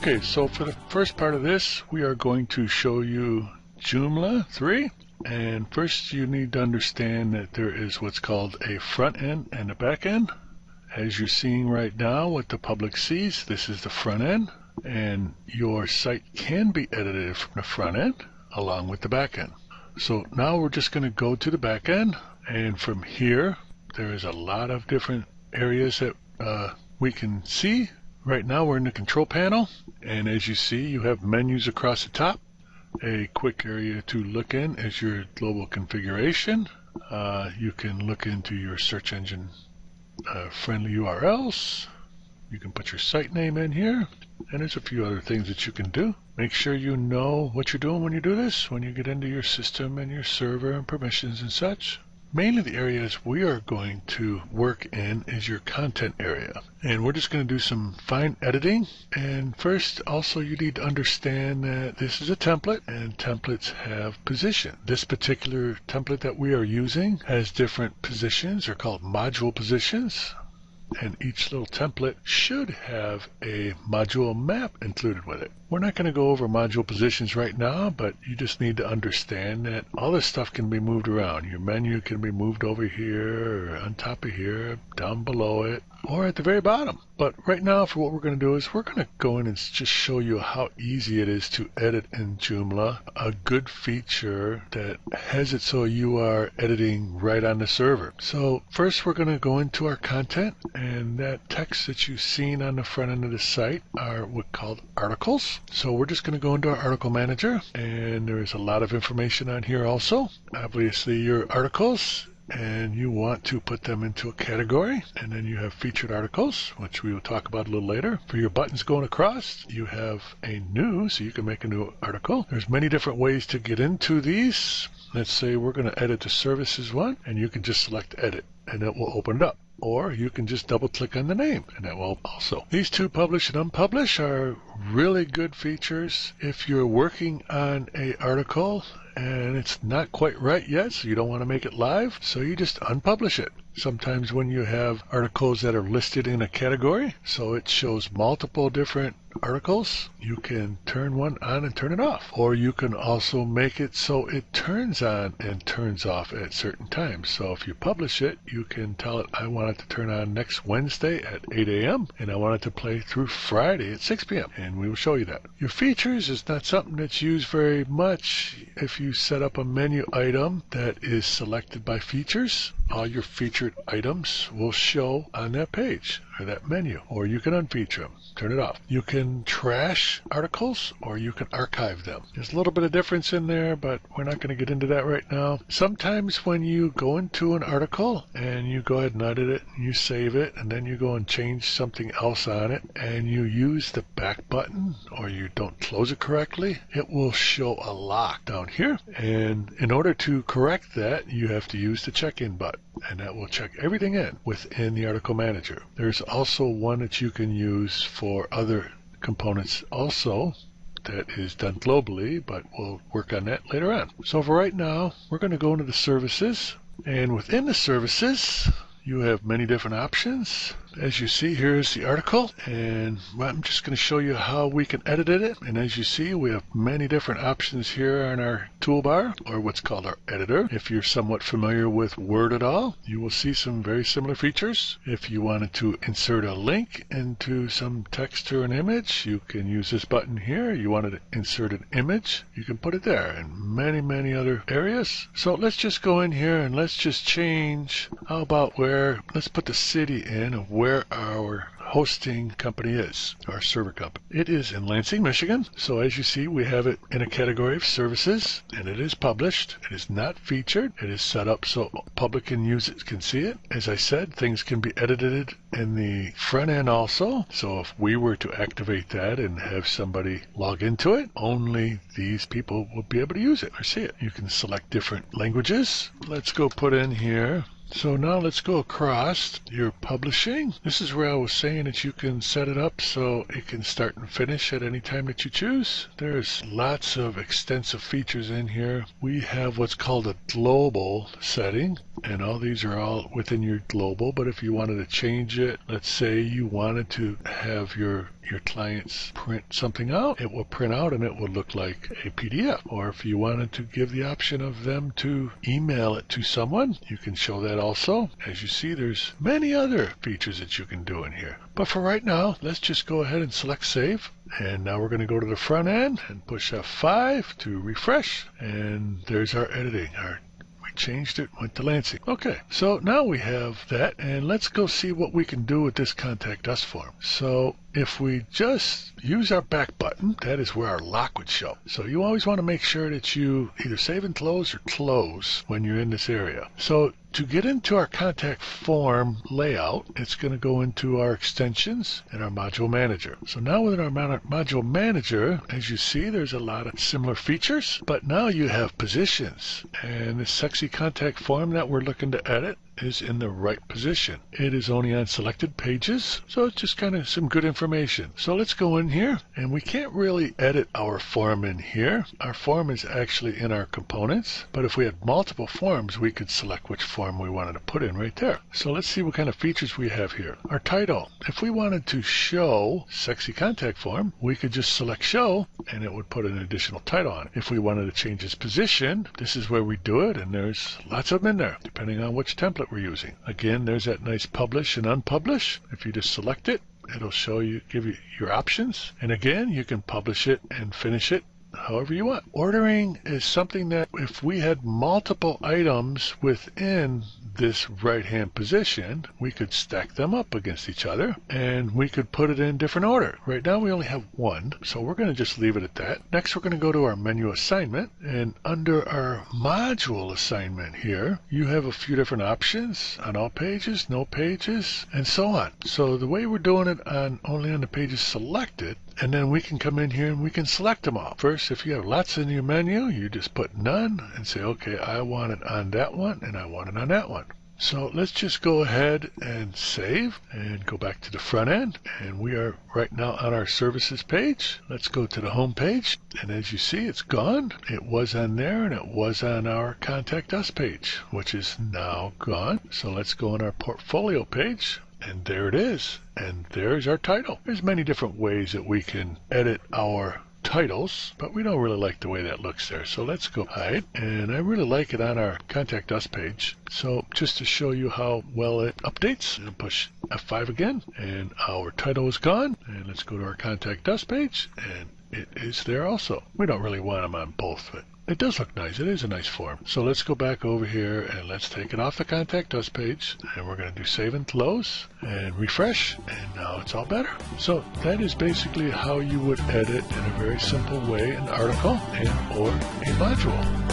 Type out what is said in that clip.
Okay, so for the first part of this, we are going to show you Joomla 3. And first you need to understand that there is what's called a front end and a back end. As you're seeing right now, what the public sees, this is the front end. And your site can be edited from the front end along with the back end. So now we're just going to go to the back end. And from here, there is a lot of different areas that we can see. Right now we're in the control panel, and as you see, you have menus across the top. A quick area to look in is your global configuration. You can look into your search engine friendly URLs. You can put your site name in here, and there's a few other things that you can do. Make sure you know what you're doing when you do this, when you get into your system and your server and permissions and such. Mainly the areas we are going to work in is your content area. And we're just going to do some fine editing. And first, also you need to understand that this is a template, and templates have position. This particular template that we are using has different positions. They're called module positions. And each little template should have a module map included with it. We're not going to go over module positions right now, but you just need to understand that all this stuff can be moved around. Your menu can be moved over here, or on top of here, down below it, or at the very bottom. But right now, for what we're going to do is we're going to go in and just show you how easy it is to edit in Joomla. A good feature that has it so you are editing right on the server. So first we're going to go into our content, and that text that you've seen on the front end of the site are what's called articles. So we're just going to go into our article manager, and there is a lot of information on here also. Obviously your articles, and you want to put them into a category, and then you have featured articles, which we will talk about a little later. For your buttons going across, you have a new, so you can make a new article. There's many different ways to get into these. Let's say we're going to edit the services one, and you can just select edit, and it will open it up. Or you can just double click on the name, and that will also. These two, publish and unpublish, are really good features if you're working on an article and it's not quite right yet, so you don't want to make it live, so you just unpublish it. Sometimes when you have articles that are listed in a category, so it shows multiple different articles, you can turn one on and turn it off. Or you can also make it so it turns on and turns off at certain times. So if you publish it, you can tell it, I want it to turn on next Wednesday at 8 a.m. and I want it to play through Friday at 6 p.m. and we will show you that. Your features is not something that's used very much. If you set up a menu item that is selected by features, all your featured items will show on that page or that menu, or you can unfeature them, turn it off. You can trash articles, or you can archive them. There's a little bit of difference in there, but we're not going to get into that right now. Sometimes when you go into an article and you go ahead and edit it, and you save it, and then you go and change something else on it, and you use the back button, or you don't close it correctly, it will show a lock down here. And in order to correct that, you have to use the check-in button, and that will check everything in within the article manager. There's also one that you can use for other components also that is done globally, but we'll work on that later on. So for right now, we're going to go into the services, and within the services you have many different options. As you see, here's the article, and I'm just going to show you how we can edit it. And as you see, we have many different options here on our toolbar, or what's called our editor. If you're somewhat familiar with Word at all, you will see some very similar features. If you wanted to insert a link into some text or an image, you can use this button here. You wanted to insert an image, you can put it there, and many other areas. So let's just go in here and let's just change, how about let's put the city in of where our hosting company is, our server company. It is in Lansing, Michigan. So as you see, we have it in a category of services, and it is published. It is not featured. It is set up so public can use it, can see it. As I said, things can be edited in the front end also. So if we were to activate that and have somebody log into it, only these people will be able to use it or see it. You can select different languages. Let's go put in here So now let's go across your publishing. This is where I was saying that you can set it up so it can start and finish at any time that you choose. There's lots of extensive features in here. We have what's called a global setting, and all these are all within your global, but if you wanted to change it, let's say you wanted to have your clients print something out, it will print out and it will look like a PDF. Or if you wanted to give the option of them to email it to someone, you can show that also. As you see, there's many other features that you can do in here. But for right now, let's just go ahead and select save. And now we're going to go to the front end and push F5 to refresh. And there's our editing. Changed it, went to Lansing. Okay, so now we have that, and let's go see what we can do with this Contact Us form. So if we just use our back button, that is where our lock would show. So you always want to make sure that you either save and close or close when you're in this area. So to get into our contact form layout, it's going to go into our extensions and our module manager. So now within our module manager, as you see, there's a lot of similar features, but now you have positions, and this sexy contact form that we're looking to edit is in the right position. It is only on selected pages, so it's just kind of some good information. So let's go in here, and we can't really edit our form in here. Our form is actually in our components, but if we had multiple forms, we could select which form we wanted to put in right there. So let's see what kind of features we have here. Our title. If we wanted to show sexy contact form, we could just select show, and it would put an additional title on it. If we wanted to change its position, this is where we do it, and there's lots of them in there, depending on which template we're using. Again, there's that nice publish and unpublish. If you just select it, it'll show you, give you your options. And again, you can publish it and finish it however you want. Ordering is something that if we had multiple items within this right-hand position, we could stack them up against each other and we could put it in different order. Right now we only have one, so we're going to just leave it at that. Next, we're going to go to our menu assignment, and under our module assignment here, you have a few different options on all pages, no pages, and so on. So the way we're doing it only on the pages selected, and then we can come in here and we can select them all. First, if you have lots in your menu, you just put none and say, okay, I want it on that one and I want it on that one. So let's just go ahead and save and go back to the front end. And we are right now on our services page. Let's go to the home page. And as you see, it's gone. It was on there and it was on our Contact Us page, which is now gone. So let's go on our portfolio page. And there it is. And there's our title. There's many different ways that we can edit our titles, but we don't really like the way that looks there. So let's go hide. And I really like it on our Contact Us page. So just to show you how well it updates, and push F5 again, and our title is gone. And let's go to our Contact Us page, and it is there also. We don't really want them on both, but it does look nice. It is a nice form. So let's go back over here and let's take it off the Contact Us page. And we're going to do save and close and refresh. And now it's all better. So that is basically how you would edit in a very simple way an article and or a module.